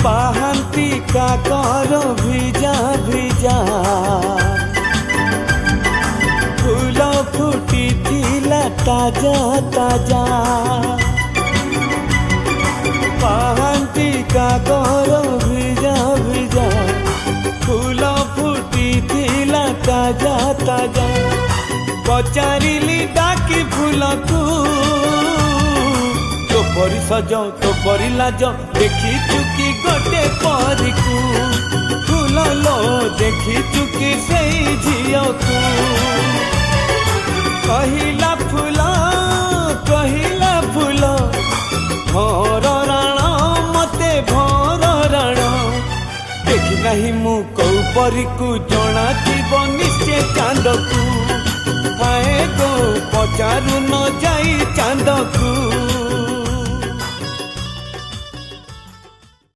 पाहंती काकर भिजा भिजा फूल फुटी थिला ताजा ताजा पाहंती काकर भिजा भिजा फूल फुटी थिला ताजा ताजा पचारिली डाकी फूल को तो परी सज तो परी लाज देखी चुकी गोटे परी को फूल लो देखी चुकी से झियो को कहिला फूल भर राण मते भर राण देखी नहीं मु कौ परी को जना जीव निश्चय चांद को हाय गो पचारू न जाई चांद को।